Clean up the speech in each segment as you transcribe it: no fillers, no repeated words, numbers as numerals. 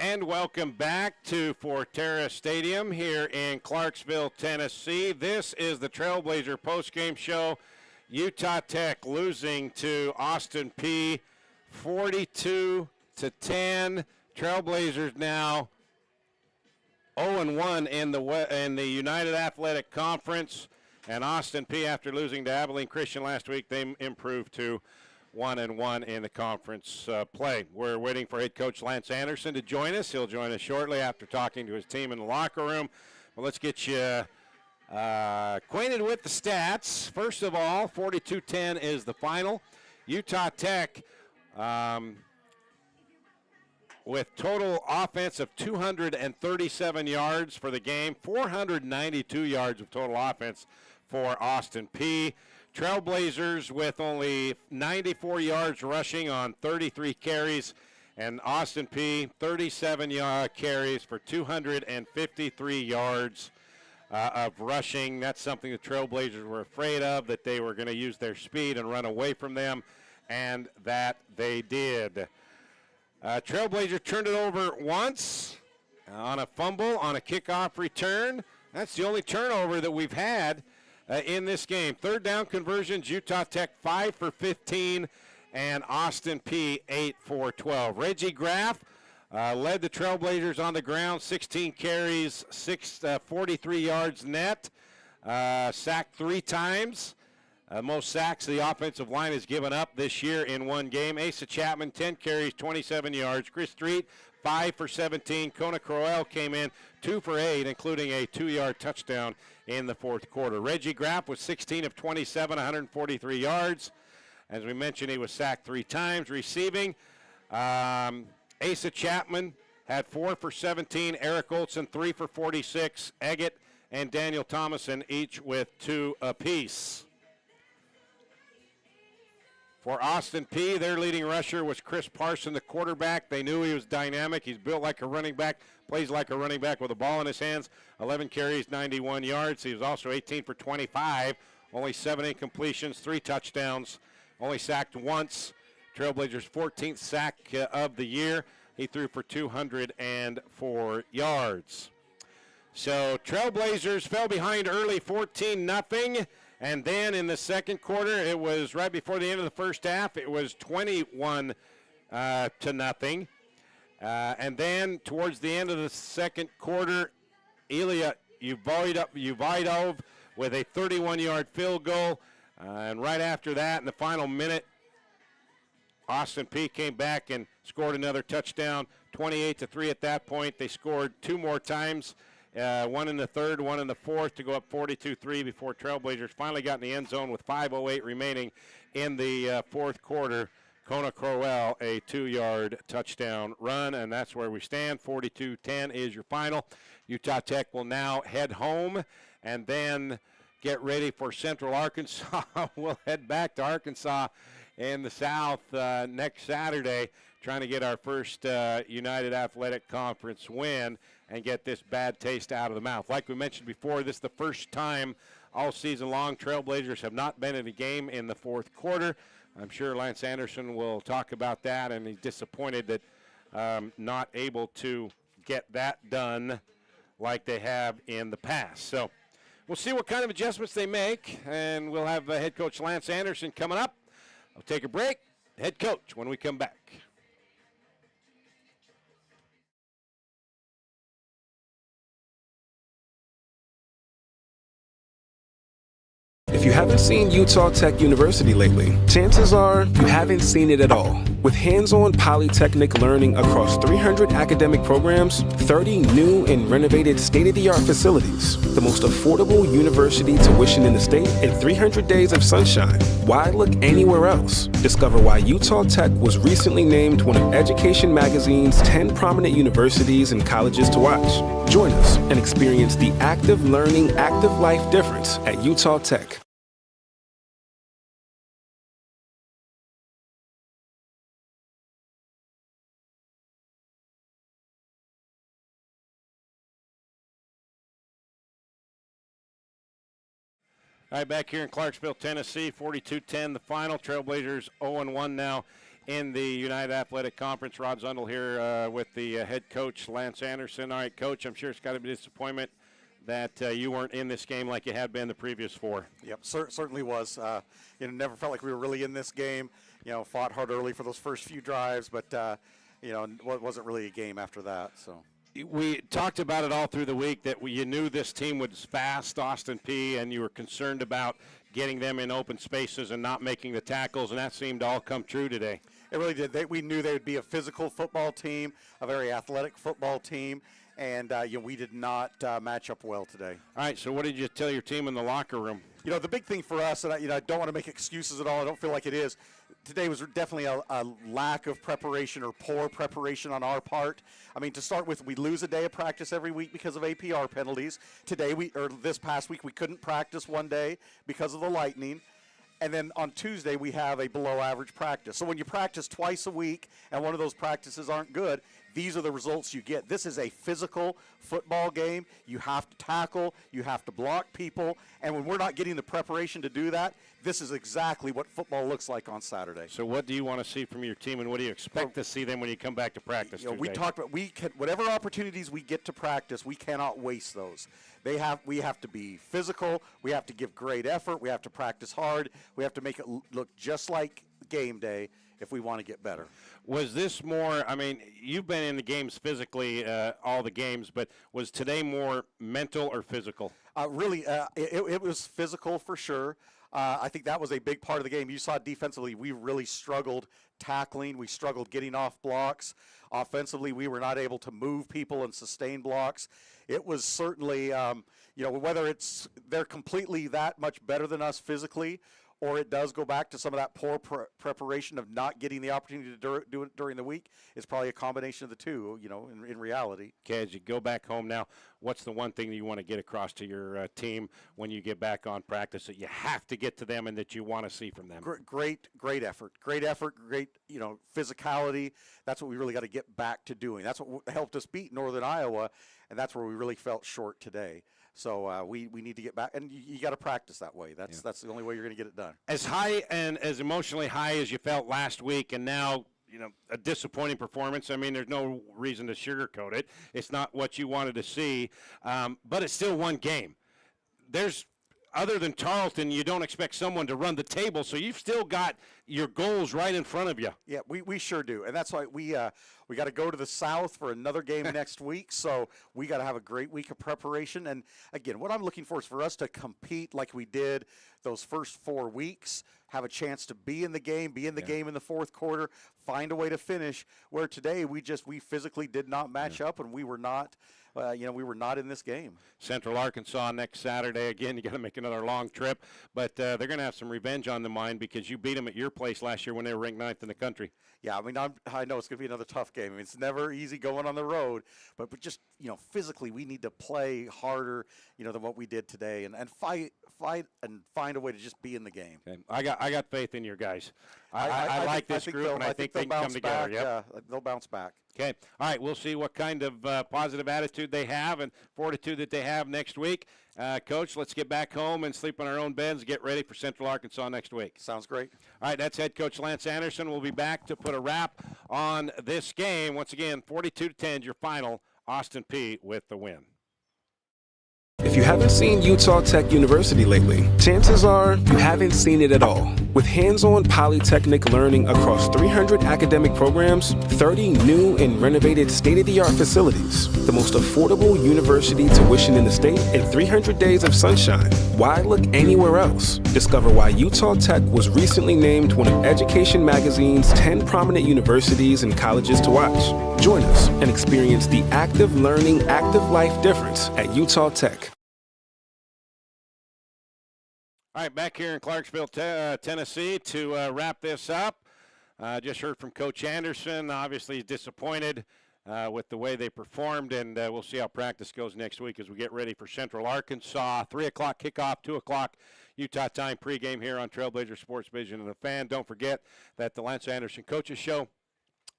And welcome back to Forterra Stadium here in Clarksville, Tennessee. This is the Trailblazer postgame show. Utah Tech losing to Austin Peay 42-10. Trailblazers now 0-1 in the United Athletic Conference. And Austin Peay, after losing to Abilene Christian last week, they improved to 1-1 in the conference play. We're waiting for head coach Lance Anderson to join us. He'll join us shortly after talking to his team in the locker room. Well, let's get you acquainted with the stats. First of all, 42-10 is the final. Utah Tech with total offense of 237 yards for the game, 492 yards of total offense for Austin Peay. Trailblazers with only 94 yards rushing on 33 carries, and Austin Peay 37 carries for 253 yards of rushing. That's something the Trailblazers were afraid of, that they were going to use their speed and run away from them, and that they did. Trailblazer turned it over once on a fumble on a kickoff return. That's the only turnover that we've had in this game. Third down conversions, Utah Tech 5 for 15, and Austin Peay 8 for 12. Reggie Graff led the Trailblazers on the ground, 16 carries, 43 yards net, sacked 3 times. Most sacks the offensive line has given up this year in one game. Asa Chapman, 10 carries, 27 yards. Chris Street, 5 for 17. Kona Crowell came in 2 for 8, including a 2-yard touchdown in the fourth quarter. Reggie Graff was 16 of 27, 143 yards. As we mentioned, he was sacked 3 times. Receiving, Asa Chapman had 4 for 17. Eric Olson, 3 for 46. Eggett and Daniel Thomason each with 2 apiece. For Austin Peay, their leading rusher was Chris Parson, the quarterback. They knew he was dynamic. He's built like a running back, plays like a running back with a ball in his hands. 11 carries, 91 yards. He was also 18 for 25, only 7 incompletions, 3 touchdowns, only sacked once. Trailblazers' 14th sack of the year. He threw for 204 yards. So Trailblazers fell behind early 14-0. And then in the second quarter, it was right before the end of the first half, it was 21-0. And then towards the end of the second quarter, Ilya Uvaidov with a 31-yard field goal. And right after that, in the final minute, Austin Peay came back and scored another touchdown, 28-3 at that point. They scored 2 more times. One in the third, one in the fourth to go up 42-3 before Trailblazers finally got in the end zone with 5:08 remaining in the fourth quarter. Kona Crowell, a 2-yard touchdown run, and that's where we stand. 42-10 is your final. Utah Tech will now head home and then get ready for Central Arkansas. We'll head back to Arkansas in the South next Saturday, trying to get our first United Athletic Conference win and get this bad taste out of the mouth. Like we mentioned before, this is the first time all season long Trailblazers have not been in a game in the fourth quarter. I'm sure Lance Anderson will talk about that, and he's disappointed that not able to get that done like they have in the past. So we'll see what kind of adjustments they make, and we'll have head coach Lance Anderson coming up. I'll take a break. Head coach when we come back. If you haven't seen Utah Tech University lately, chances are you haven't seen it at all. With hands-on polytechnic learning across 300 academic programs, 30 new and renovated state-of-the-art facilities, the most affordable university tuition in the state, and 300 days of sunshine, why look anywhere else? Discover why Utah Tech was recently named one of Education Magazine's 10 prominent universities and colleges to watch. Join us and experience the active learning, active life difference at Utah Tech. All right, back here in Clarksville, Tennessee, 42-10 the final. Trailblazers 0-1 now in the United Athletic Conference. Rod Zundel here with the head coach, Lance Anderson. All right, Coach, I'm sure it's got to be a disappointment that you weren't in this game like you had been the previous 4. Yep, certainly was. Never felt like we were really in this game. Fought hard early for those first few drives, but it wasn't really a game after that. So we talked about it all through the week that you knew this team was fast, Austin Peay, and you were concerned about getting them in open spaces and not making the tackles, and that seemed to all come true today. It really did. We knew they would be a physical football team, a very athletic football team, and we did not match up well today. All right, so what did you tell your team in the locker room? The big thing for us, and I don't want to make excuses at all. I don't feel like it is. Today was definitely a lack of preparation or poor preparation on our part. I mean, to start with, we lose a day of practice every week because of APR penalties. This past week, we couldn't practice one day because of the lightning. And then on Tuesday, we have a below-average practice. So when you practice twice a week and one of those practices aren't good, these are the results you get. This is a physical football game. You have to tackle. You have to block people. And when we're not getting the preparation to do that, this is exactly what football looks like on Saturday. So what do you want to see from your team, and what do you expect to see them when you come back to practice Tuesday? We talked about whatever opportunities we get to practice, we cannot waste those. We have to be physical. We have to give great effort. We have to practice hard. We have to make it look just like game day if we want to get better. Was this more, I mean, you've been in the games physically, all the games, but was today more mental or physical? It was physical for sure. I think that was a big part of the game. You saw defensively, we really struggled tackling. We struggled getting off blocks. Offensively, we were not able to move people and sustain blocks. It was certainly, whether they're completely that much better than us physically, or it does go back to some of that poor preparation of not getting the opportunity to do it during the week. It's probably a combination of the two, in reality. Okay, as you go back home now, what's the one thing that you want to get across to your team when you get back on practice that you have to get to them and that you want to see from them? Great effort. Great effort, great, physicality. That's what we really got to get back to doing. That's what helped us beat Northern Iowa, and that's where we really felt short today. So we need to get back, and you got to practice that way. That's the only way you're going to get it done. As high and as emotionally high as you felt last week, and now a disappointing performance. I mean, there's no reason to sugarcoat it. It's not what you wanted to see, but it's still one game. Other than Tarleton, you don't expect someone to run the table, so you've still got your goals right in front of you. Yeah, we sure do, and that's why we got to go to the South for another game next week, so we got to have a great week of preparation. And, again, what I'm looking for is for us to compete like we did those first 4 weeks, have a chance to be in the game, game in the fourth quarter, find a way to finish, where today we physically did not match up, and we were not – we were not in this game. Central Arkansas next Saturday. Again, you got to make another long trip, but they're going to have some revenge on the mind because you beat them at your place last year when they were ranked 9th in the country. Yeah, I mean, I know it's going to be another tough game. I mean, it's never easy going on the road, but just physically, we need to play harder, than what we did today, and fight and find a way to just be in the game. Okay. I got faith in your guys. I like this group, and I think they can come together. Yep. They'll bounce back. Okay. All right. We'll see what kind of positive attitude they have and fortitude that they have next week. Coach, let's get back home and sleep in our own beds and get ready for Central Arkansas next week. Sounds great. All right. That's head coach Lance Anderson. We'll be back to put a wrap on this game. Once again, 42-10, your final. Austin Peay with the win. If you haven't seen Utah Tech University lately, chances are you haven't seen it at all. With hands-on polytechnic learning across 300 academic programs, 30 new and renovated state-of-the-art facilities, the most affordable university tuition in the state, and 300 days of sunshine. Why look anywhere else? Discover why Utah Tech was recently named one of Education Magazine's 10 prominent universities and colleges to watch. Join us and experience the active learning, active life difference at Utah Tech. All right, back here in Clarksville, Tennessee to wrap this up. Just heard from Coach Anderson. Obviously, he's disappointed with the way they performed, and we'll see how practice goes next week as we get ready for Central Arkansas. 3 o'clock kickoff, 2 o'clock Utah time pregame here on Trailblazer Sports Vision and the Fan. Don't forget that the Lance Anderson Coaches Show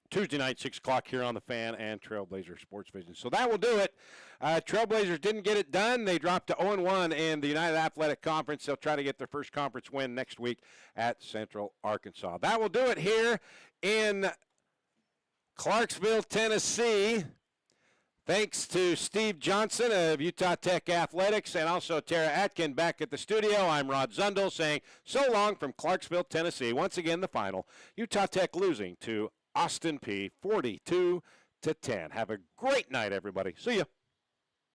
Tuesday night, 6 o'clock here on the Fan and Trailblazer Sports Vision. So that will do it. Trailblazers didn't get it done. They dropped to 0-1 in the United Athletic Conference. They'll try to get their first conference win next week at Central Arkansas. That will do it here in Clarksville, Tennessee. Thanks to Steve Johnson of Utah Tech Athletics and also Tara Atkin back at the studio. I'm Rod Zundel saying so long from Clarksville, Tennessee. Once again, the final. Utah Tech losing to Austin Peay 42-10. Have a great night, everybody. See ya.